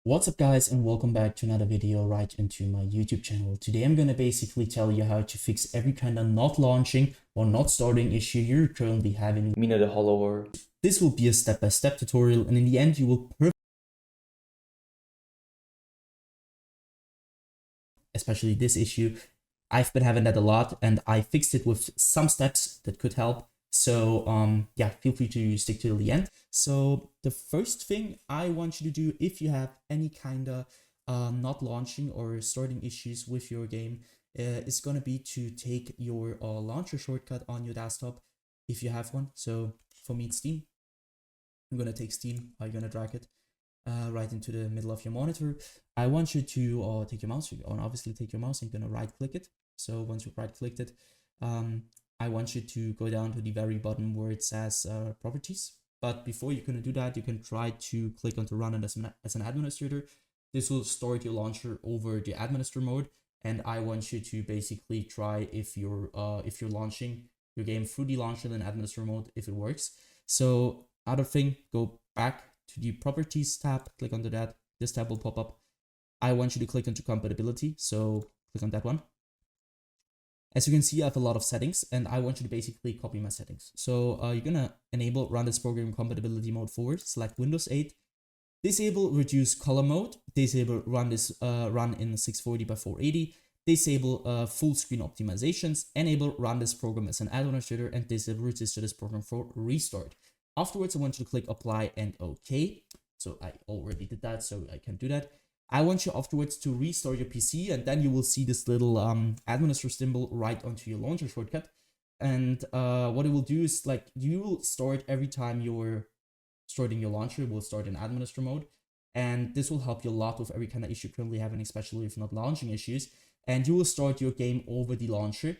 What's up guys, and welcome back to another video right into my YouTube channel. Today I'm going to basically tell you how to fix every kind of not launching or not starting issue you're currently having. Mina the Hollower. This will be a step-by-step tutorial, and in the end you will especially this issue. I've been having that a lot and I fixed it with some steps that could help. So yeah, feel free to stick to the end. So the first thing I want you to do, if you have any kind of not launching or starting issues with your game, is going to be to take your launcher shortcut on your desktop if you have one. So for me it's Steam. I'm going to take Steam, I'm going to drag it right into the middle of your monitor. I want you to take your mouse, and obviously take your mouse and you're going to right click it. So once you've right clicked it, I want you to go down to the very bottom where it says properties. But before you're going to do that, you can try to click on to run it as an administrator. This will start your launcher over the administrator mode. And I want you to basically try if you're launching your game through the launcher and administrator mode, if it works. So other thing, go back to the properties tab, click onto that. This tab will pop up. I want you to click onto compatibility. So click on that one. As you can see, I have a lot of settings and I want you to basically copy my settings. So you're gonna enable run this program compatibility mode forward, select Windows 8, disable reduce color mode, disable run this run in 640 by 480, disable full screen optimizations, enable run this program as an administrator, and disable register this program for restart. Afterwards, I want you to click apply and OK. So I already did that, so I can do that. I want you afterwards to restart your PC, and then you will see this little administrator symbol right onto your launcher shortcut. And what it will do is, like, you will start every time you're starting your launcher, it will start in administrator mode. And this will help you a lot with every kind of issue you're currently having, especially if not launching issues. And you will start your game over the launcher,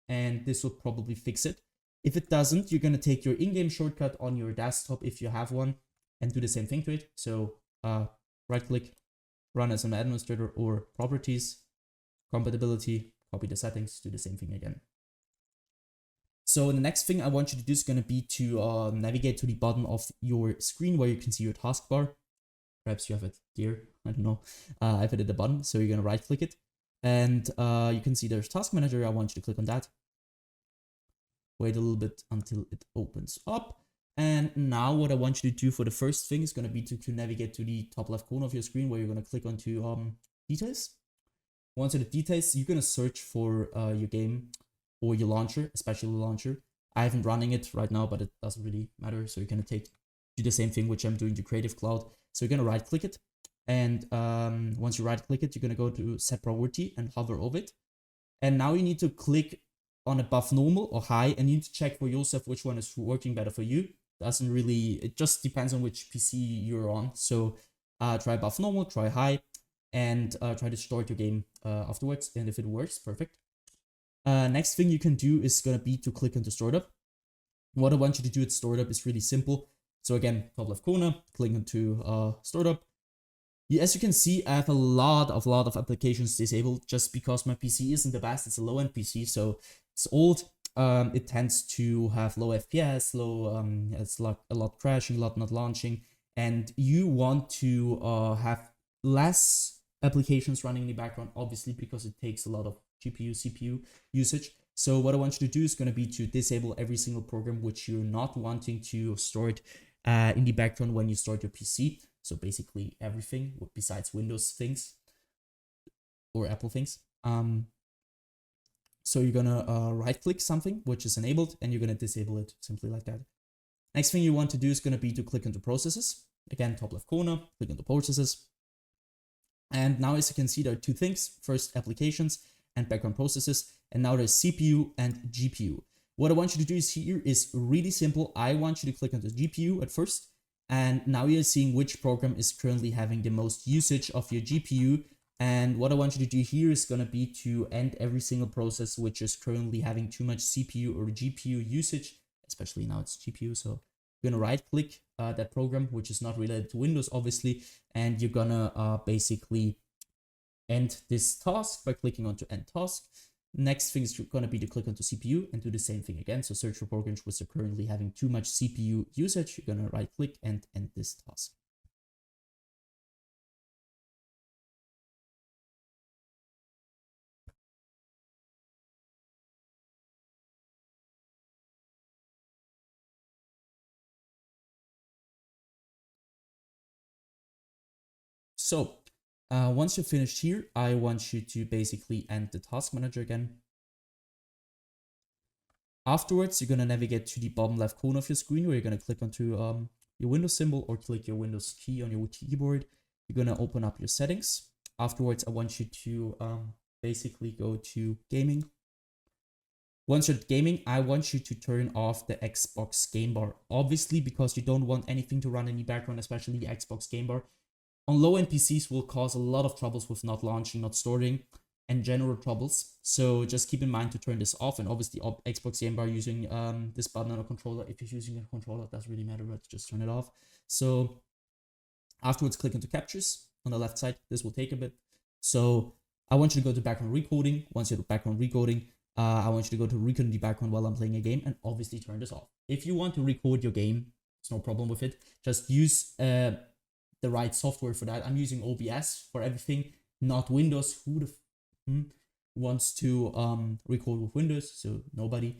and this will probably fix it. If it doesn't, you're going to take your in-game shortcut on your desktop if you have one and do the same thing to it. So right click, run as an administrator, or properties, compatibility, copy the settings, do the same thing again. So the next thing I want you to do is going to be to navigate to the bottom of your screen where you can see your taskbar. Perhaps you have it here, I don't know. I have it at the bottom, so you're going to right click it. And you can see there's task manager. I want you to click on that. Wait a little bit until it opens up. And now what I want you to do for the first thing is going to be to navigate to the top left corner of your screen where you're going to click onto details. Once you're the details, you're going to search for your game or your launcher, especially the launcher. I haven't running it right now, but it doesn't really matter. So you're going to do the same thing, which I'm doing to Creative Cloud. So you're going to right click it. And once you right click it, you're going to go to set priority and hover over it. And now you need to click on above normal or high, and you need to check for yourself which one is working better for you. Doesn't really, it just depends on which PC you're on. So try above normal, try high, and try to start your game afterwards. And if it works, perfect. Next thing you can do is going to be to click into startup. What I want you to do at startup is really simple. So again, top left corner, click into startup. As you can see, I have a lot of applications disabled just because my PC isn't the best. It's a low-end PC, so it's old. It tends to have low FPS, it's like a lot crashing, a lot not launching, and you want to have less applications running in the background, obviously, because it takes a lot of GPU, CPU usage. So what I want you to do is going to be to disable every single program which you're not wanting to start in the background when you start your PC. So basically everything besides Windows things or Apple things. So you're gonna right click something which is enabled and you're gonna disable it simply like that. Next thing you want to do is gonna be to click into processes. Again, top left corner, click into processes. And now as you can see, there are two things. First, applications and background processes. And now there's CPU and GPU. What I want you to do here is really simple. I want you to click onto GPU at first. And now you're seeing which program is currently having the most usage of your GPU. And what I want you to do here is going to be to end every single process which is currently having too much CPU or GPU usage, especially now it's GPU. So you're going to right click that program, which is not related to Windows, obviously. And you're going to basically end this task by clicking onto end task. Next thing is going to be to click onto CPU and do the same thing again. So search for programs which are currently having too much CPU usage. You're going to right click and end this task. So once you're finished here, I want you to basically end the task manager again. Afterwards, you're going to navigate to the bottom left corner of your screen where you're going to click onto your Windows symbol or click your Windows key on your keyboard. You're going to open up your settings. Afterwards, I want you to basically go to gaming. Once you're at gaming, I want you to turn off the Xbox game bar. Obviously, because you don't want anything to run in the background, especially the Xbox game bar. On low-end PCs will cause a lot of troubles with not launching, not storing, and general troubles. So just keep in mind to turn this off. And obviously, Xbox game bar using this button on a controller. If you're using a controller, it doesn't really matter, but just turn it off. So afterwards, click into captures on the left side. This will take a bit. So I want you to go to background recording. Once you're at background recording, I want you to go to record in the background while I'm playing a game and obviously turn this off. If you want to record your game, there's no problem with it. Just use the right software for that. I'm using OBS for everything, not Windows. Who the wants to record with Windows? So nobody.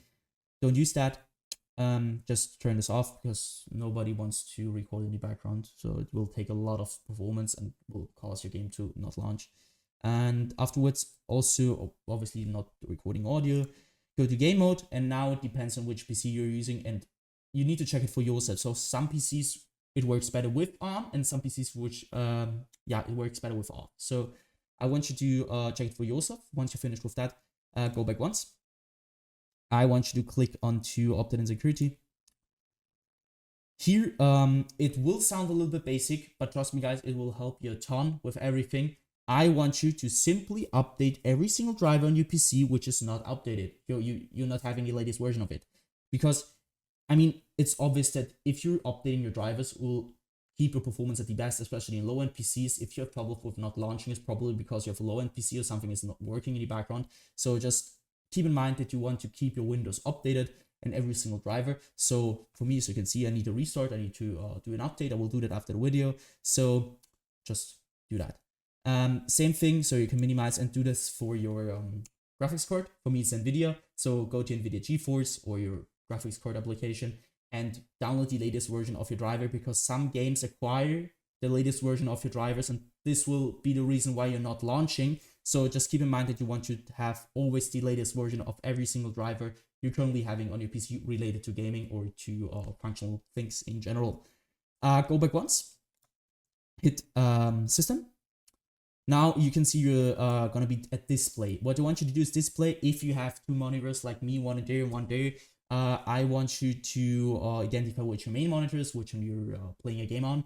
Don't use that. Just turn this off because nobody wants to record in the background. So it will take a lot of performance and will cause your game to not launch. And afterwards, also obviously not recording audio, go to game mode. And now it depends on which PC you're using and you need to check it for yourself. So some PCs, it works better with ARM and some PCs which, it works better with ARM. So I want you to check it for yourself. Once you're finished with that, go back once. I want you to click onto update and security. Here, it will sound a little bit basic, but trust me guys, it will help you a ton with everything. I want you to simply update every single driver on your PC which is not updated. You're not having the latest version of it. Because, I mean, it's obvious that if you're updating your drivers, it will keep your performance at the best, especially in low-end PCs. If you have trouble with not launching, it's probably because you have a low-end PC or something is not working in the background. So just keep in mind that you want to keep your Windows updated and every single driver. So for me, as you can see, I need to restart. I need to do an update. I will do that after the video. So just do that. Same thing, so you can minimize and do this for your graphics card. For me, it's NVIDIA. So go to NVIDIA GeForce or your graphics card application and download the latest version of your driver because some games acquire the latest version of your drivers and this will be the reason why you're not launching. So just keep in mind that you want to have always the latest version of every single driver you're currently having on your PC related to gaming or to functional things in general. Go back once, hit system. Now you can see you're gonna be at display. What I want you to do is display. If you have two monitors like me, one there and one there, I want you to identify which your main monitor is, which one you're playing a game on.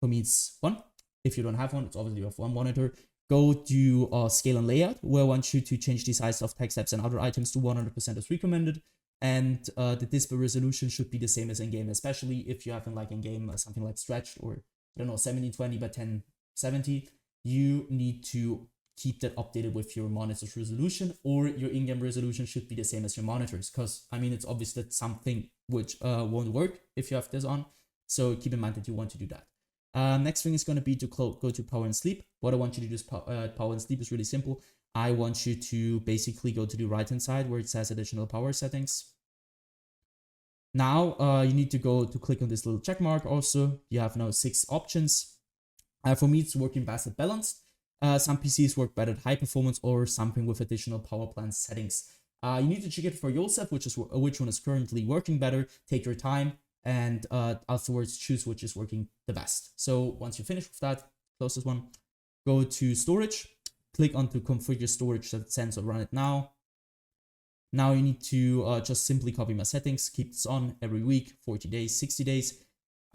For me, it's one. If you don't have one, it's obviously you have one monitor. Go to scale and layout, where I want you to change the size of text apps and other items to 100% as recommended. And the display resolution should be the same as in-game, especially if you have like in-game something like stretched or I don't know 1720 by 1070. You need to keep that updated with your monitor's resolution, or your in-game resolution should be the same as your monitors. Because I mean, it's obvious that something which won't work if you have this on. So keep in mind that you want to do that. Next thing is going to be to go to power and sleep. What I want you to do is power and sleep is really simple. I want you to basically go to the right hand side where it says additional power settings. Now you need to go to click on this little check mark. Also, you have now 6 options. For me, it's working best at balanced. Some PCs work better at high performance or something with additional power plant settings. You need to check it for yourself, which one is currently working better. Take your time and afterwards choose which is working the best. So once you finish with that, close this one. Go to storage. Click on to configure storage that sends or run it now. Now you need to just simply copy my settings. Keep this on every week, 40 days, 60 days.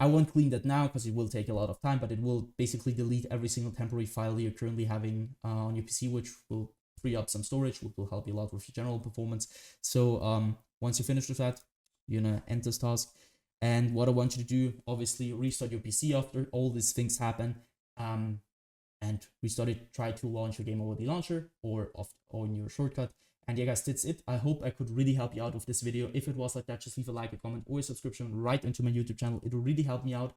I won't clean that now because it will take a lot of time, but it will basically delete every single temporary file you're currently having on your PC, which will free up some storage, which will help you a lot with your general performance. So once you finish with that, you're gonna end this task. And what I want you to do, obviously, restart your PC after all these things happen, and restart it. Try to launch your game over the launcher or in your shortcut. And yeah, guys, that's it. I hope I could really help you out with this video. If it was like that, just leave a like, a comment, or a subscription right into my YouTube channel. It will really help me out.